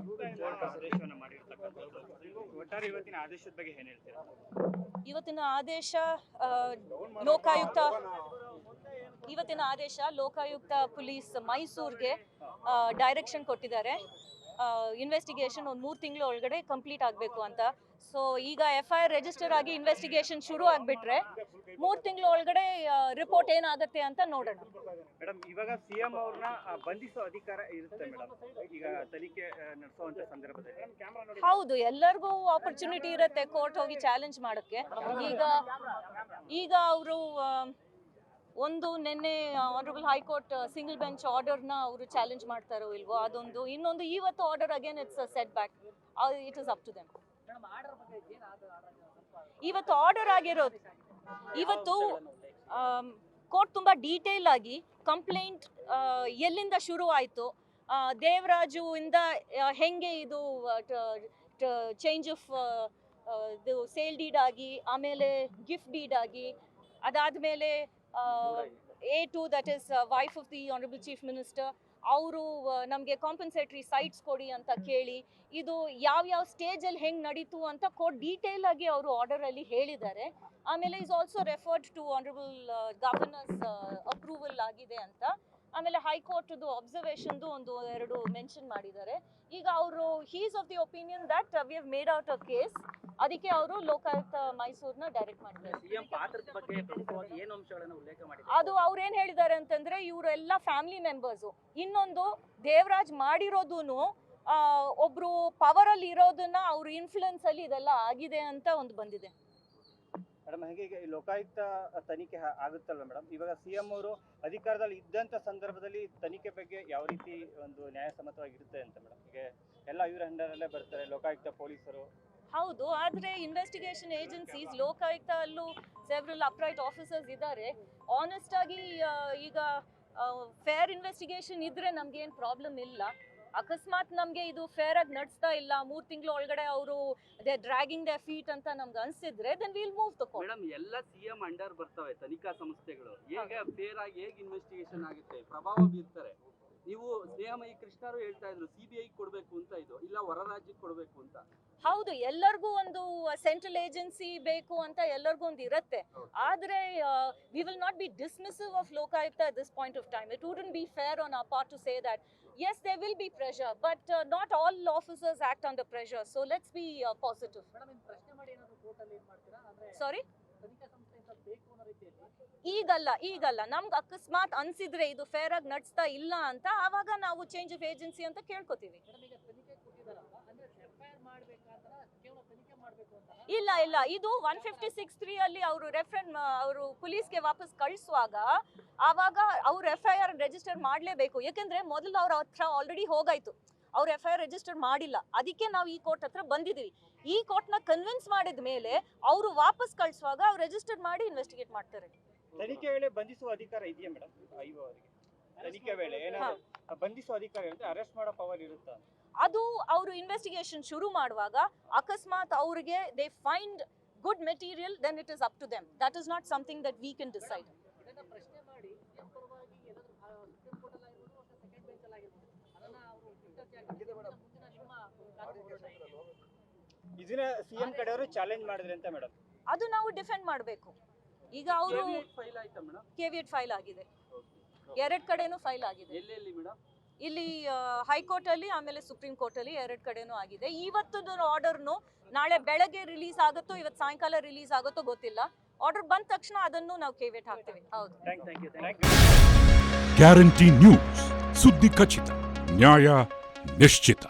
Court ಆದೇಶವನ್ನು ಮಾಡಿರ್ತಕ್ಕಂಥದ್ದು. ಒಟ್ಟಾರೆ ಇವತ್ತಿನ ಆದೇಶದ ಬಗ್ಗೆ ಏನು ಹೇಳ್ತೀರಾ? ಇವತ್ತಿನ ಲೋಕಾಯುಕ್ತ ಪೊಲೀಸ್ ಮೈಸೂರಿಗೆ ಡೈರೆಕ್ಷನ್ ಕೊಟ್ಟಿದ್ದಾರೆ. ಇನ್ವೆಸ್ಟಿಗೇಷನ್ ಒಂದು 3 ತಿಂಗಳ ಒಳಗಡೆ ಕಂಪ್ಲೀಟ್ ಆಗಬೇಕು ಅಂತ. ಸೊ ಈಗ FIR ರಿಜಿಸ್ಟರ್ ಆಗಿ ಇನ್ವೆಸ್ಟಿಗೇಷನ್ ಶುರು ಆಗಿಬಿಟ್ರೆ 3 ತಿಂಗಳ ಒಳಗಡೆ ರಿಪೋರ್ಟ್ ಏನಾಗುತ್ತೆ ಅಂತ ನೋಡೋಣ. ಮೇಡಮ್, ಇವಾಗ CM ಅವ್ರನ್ನ ಬಂಧಿಸೋ ಅಧಿಕಾರ ಇರುತ್ತೆ ಮೇಡಮ್, ಈಗ ತನಿಖೆ ನಡೆಸುವಂತ ಸಂದರ್ಭದಲ್ಲಿ? ಹೌದು, ಎಲ್ಲರಿಗೂ ಆಪರ್ಚುನಿಟಿ ಇರುತ್ತೆ ಕೋರ್ಟ್ ಹೋಗಿ ಚಾಲೆಂಜ್ ಮಾಡೋಕ್ಕೆ. ಈಗ ಅವರು ಒಂದು ನಿನ್ನೆ ಆನರಬಲ್ ಹೈಕೋರ್ಟ್ ಸಿಂಗಲ್ ಬೆಂಚ್ ಆರ್ಡರ್ನ ಅವರು ಚಾಲೆಂಜ್ ಮಾಡ್ತಾರೋ ಇಲ್ವೋ ಅದೊಂದು. ಇನ್ನೊಂದು ಇವತ್ತು order again it's set back. It is up to them. ಇವತ್ತು ಆರ್ಡರ್ ಆಗಿರೋದು, ಇವತ್ತು ಕೋರ್ಟ್ ತುಂಬ ಡೀಟೇಲ್ ಆಗಿ ಕಂಪ್ಲೇಂಟ್ ಎಲ್ಲಿಂದ ಶುರು ಆಯಿತು, ದೇವರಾಜು ಇಂದ ಹೆಂಗೆ ಇದು ಚೇಂಜ್ ಆಫ್ ಇದು ಸೇಲ್ ಡೀಡ್ ಆಗಿ, ಆಮೇಲೆ ಗಿಫ್ಟ್ ಡೀಡ್ ಆಗಿ, ಅದಾದಮೇಲೆ A2 that is wife of the honourable chief minister, ಅವರು ನಮಗೆ ಕಾಂಪನ್ಸೇಟ್ರಿ ಸೈಟ್ಸ್ ಕೊಡಿ ಅಂತ ಕೇಳಿ, ಇದು ಯಾವ ಸ್ಟೇಜಲ್ಲಿ ಹೆಂಗೆ ನಡೀತು ಅಂತ ಕೋರ್ಟ್ ಡೀಟೇಲ್ ಆಗಿ ಅವರು ಆರ್ಡರಲ್ಲಿ ಹೇಳಿದ್ದಾರೆ. ಆಮೇಲೆ is also referred to honourable governor's approval ಆಗಿದೆ ಅಂತ. ಆಮೇಲೆ ಹೈಕೋರ್ಟ್ದು ಅಬ್ಸರ್ವೇಷನ್ದು 1-2 ಮೆನ್ಷನ್ ಮಾಡಿದ್ದಾರೆ. ಈಗ ಅವರು he's of the opinion that we have made out a case. ಅದಕ್ಕೆ ಅವರು ಲೋಕಾಯುಕ್ತ ಮೈಸೂರನ್ನ ಡೈರೆಕ್ಟ್ ಮಾಡಿದ್ದಾರೆ. ಅದು ಅವ್ರು ಏನ್ ಹೇಳಿದ್ದಾರೆ ಅಂತಂದ್ರೆ, ಇವರೆಲ್ಲ ಫ್ಯಾಮಿಲಿ ಮೆಂಬರ್ಸು. ಇನ್ನೊಂದು, ದೇವರಾಜ್ ಮಾಡಿರೋದೂನು ಒಬ್ರು ಪವರ್ ಅಲ್ಲಿ ಇರೋದನ್ನ ಅವ್ರ ಇನ್ಫ್ಲುಯೆನ್ಸ್ ಅಲ್ಲಿ ಇದೆಲ್ಲ ಆಗಿದೆ ಅಂತ ಒಂದು ಬಂದಿದೆ. ಮೇಡಮ್, ಹಾಗೆ ಈಗ ಲೋಕಾಯುಕ್ತ ತನಿಖೆ ಆಗುತ್ತಲ್ವ ಮೇಡಮ್, ಇವಾಗ CM ಅವರು ಅಧಿಕಾರದಲ್ಲಿ ಇದ್ದಂಥ ಸಂದರ್ಭದಲ್ಲಿ ತನಿಖೆ ಬಗ್ಗೆ ಯಾವ ರೀತಿ ಒಂದು ನ್ಯಾಯಸಮ್ಮತವಾಗಿರುತ್ತೆ ಅಂತ ಮೇಡಮ್? ಈಗ ಎಲ್ಲ ಇವರ ಅಂಡರಲ್ಲೇ ಬರ್ತಾರೆ ಲೋಕಾಯುಕ್ತ ಪೊಲೀಸರು. ಹೌದು, ಆದರೆ ಇನ್ವೆಸ್ಟಿಗೇಷನ್ ಏಜೆನ್ಸೀಸ್, ಲೋಕಾಯುಕ್ತ ಅಲ್ಲೂ ಸೆವ್ರಲ್ ಅಪ್ರೈಟ್ ಆಫೀಸರ್ಸ್ ಇದ್ದಾರೆ. ಆನೆಸ್ಟ್ ಆಗಿ ಈಗ ಫೇರ್ ಇನ್ವೆಸ್ಟಿಗೇಷನ್ ಇದ್ರೆ ನಮ್ಗೇನು ಪ್ರಾಬ್ಲಮ್ ಇಲ್ಲ. ಅಕಸ್ಮಾತ್ ನಮಗೆ ಇದು ಫೇರ್ ಆಗಿ ನಡೆಸ್ತಾ ಇಲ್ಲ, 3 ತಿಂಗಳ ಒಳಗಡೆ ಅವರು ಡ್ರ್ಯಾಗಿಂಗ್ ದ ಫೀಟ್ ಅಂತ ನಮ್ಗೆ ಅನ್ಸಿದ್ರೆ then will move the court. Madam, ಎಲ್ಲ CM ಅಂಡರ್ ಬರ್ತವೆ ತನಿಖಾ ಸಂಸ್ಥೆಗಳು. ಹೇಗೆ ಫೇರ್ ಆಗಿ ಹೇಗೆ ಇನ್ವೆಸ್ಟಿಗೇಷನ್ ಆಗುತ್ತೆ, ಪ್ರಭಾವ ಬೀರ್ತಾರೆ. ನೀವು ಸ್ನೇಹಮಯಿ ಕೃಷ್ಣರು ಹೇಳ್ತಾ ಇದ್ರು CBI ಕೊಡಬೇಕು ಅಂತ, ಇದು ಇಲ್ಲ ಹೊರ ರಾಜ್ಯಕ್ಕೆ ಕೊಡಬೇಕು ಅಂತ. ಹೌದು, ಎಲ್ಲರಿಗೂ ಒಂದು ಸೆಂಟ್ರಲ್ ಏಜೆನ್ಸಿ ಬೇಕು ಅಂತ ಎಲ್ಲರಿಗೂ ಒಂದು ಇರುತ್ತೆ. ಆದರೆ we will not be dismissive of Lokayukta at this point of time. It wouldn't be fair on our part to say that yes there will be pressure, but not all officers act under pressure, so let's be positive. madam in ಪ್ರಶ್ನೆ ಮಾಡಿ ಏನಾದರೂ court ಅಲ್ಲಿ ಏನು ಮಾಡ್ತೀರಾ ಅಂದ್ರೆ ಸಾರಿ ತನಿಖಾ ಸಂಸ್ಥೆಯಿಂದ ಬೇಕು ಅನ್ನೋ ರೀತಿಯಲ್ಲಿ? ಈಗಲ್ಲ ನಮ್ಗೆ ಅಕಸ್ಮಾತ್ ಅನ್ಸಿದ್ರೆ ಇದು ಫೇರ್ ಆಗಿ ನಡೆಸ್ತಾ ಇಲ್ಲ ಅಂತ, ಆವಾಗ ನಾವು ಚೇಂಜ್ ಆಫ್ ಏಜೆನ್ಸಿ ಅಂತ ಕೇಳ್ಕೊತೀವಿ. ಮೇಡಮ್, ಈಗ ತನಿಖೆ ಕೊಟ್ಟಿದಾರಲ್ಲ, ಅಂದ್ರೆ FIR ಮಾಡಬೇಕಾದ್ರೆ ಕೇವಲ ತನಿಖೆ ಮಾಡಬೇಕು ಅಂತ? ಇಲ್ಲ, ಇದು 156(3) ಅಲ್ಲಿ ಅವರು ಪೊಲೀಸ್ಗೆ ವಾಪಸ್ ಕಳಿಸುವಾಗ ಆವಾಗ ಅವ್ರು FIR ರಿಜಿಸ್ಟರ್ ಮಾಡಲೇಬೇಕು. ಯಾಕೆಂದ್ರೆ ಮೊದಲು ಅವ್ರ ಹತ್ರ ಆಲ್ರೆಡಿ ಹೋಗಾಯ್ತು, ಅವ್ರು FIR ರಿಜಿಸ್ಟರ್ ಮಾಡಿಲ್ಲ. ಅದಕ್ಕೆ ನಾವು ಈ ಕೋರ್ಟ್ ಹತ್ರ ಬಂದಿದ್ದೀವಿ. ಈ ಕೋರ್ಟ್ನ ಕನ್ವಿನ್ಸ್ ಮಾಡಿದ ಮೇಲೆ ಅವರು ವಾಪಸ್ ಕಳಿಸುವಾಗ ಅವ್ರು ರಿಜಿಸ್ಟರ್ ಮಾಡಿ ಇನ್ವೆಸ್ಟಿಗೇಟ್ ಮಾಡ್ತಾರೆ. ತನಿಖೆ ವೇಳೆ ಬಂಧಿಸುವ ಅಧಿಕಾರ ಇದೆಯಾ ಮೇಡಮ್ IO ಅವರಿಗೆ? ತನಿಖೆ ವೇಳೆ ಏನಾದರೂ ಬಂಧಿಸುವ ಅಧಿಕಾರ ಇರುತ್ತೆ, ಅರೆಸ್ಟ್ ಮಾಡೋ ಪವರ್ ಇರುತ್ತಾ? ಅದು ಅವರು ಇನ್ವೆಸ್ಟಿಗೇಷನ್ ಶುರು ಮಾಡುವಾಗ ಅಕಸ್ಮಾತ್ ಅವರಿಗೆ they find good material, then it is up to them. That is not something that we can decide. ಇದನ್ನ ಪ್ರಶ್ನೆ ಮಾಡಿ CM ಪರವಾಗಿ ಏನಾದರೂ ಸುಪ್ರೀಂ ಕೋರ್ಟ್ ಅಲ್ಲಿ ಆಗಿರ್ಬೋದು ಅಥವಾ ಸೆಕೆಂಡ್ ಬೆಂಚ್ ಅಲ್ಲಿ ಆಗಿರ್ಬೋದು, ಅದನ್ನ ಅವರು ಮುಂದಿನ ಇದನ್ನ CM ಕಡೆಯವರು ಚಾಲೆಂಜ್ ಮಾಡಿದ್ರೆ ಅಂತ ಮೇಡಮ್, ಅದು ನಾವು ಡಿಫೆಂಡ್ ಮಾಡಬೇಕು. ಈಗ ಅವರು ಕೇವಿಯಟ್ ಫೈಲ್ ಆಗಿದೆ, 2 ಕಡೆನೂ ಫೈಲ್ ಆಗಿದೆ. ಎಲ್ಲೆಲ್ಲಿ ಮೇಡಮ್? ಇಲ್ಲಿ ಹೈಕೋರ್ಟ್ ಅಲ್ಲಿ, ಆಮೇಲೆ ಸುಪ್ರೀಂ ಕೋರ್ಟ್ ಅಲ್ಲಿ 2 ಕಡೆನೂ ಆಗಿದೆ. ಇವತ್ತು ಆರ್ಡರ್ನು ನಾಳೆ ಬೆಳಗ್ಗೆ ರಿಲೀಸ್ ಆಗುತ್ತೋ ಇವತ್ತು ಸಾಯಂಕಾಲ ರಿಲೀಸ್ ಆಗುತ್ತೋ ಗೊತ್ತಿಲ್ಲ. ಆರ್ಡರ್ ಬಂದ ತಕ್ಷಣ ಅದನ್ನು ನಾವು ಕೇವಿಯಟ್ ಹಾಕ್ತೀವಿ. ಹೌದು, ಥ್ಯಾಂಕ್ ಯು. ಗ್ಯಾರಂಟಿ ನ್ಯೂಸ್, ಸುದ್ದಿ ಖಚಿತ, ನ್ಯಾಯ ನಿಶ್ಚಿತ.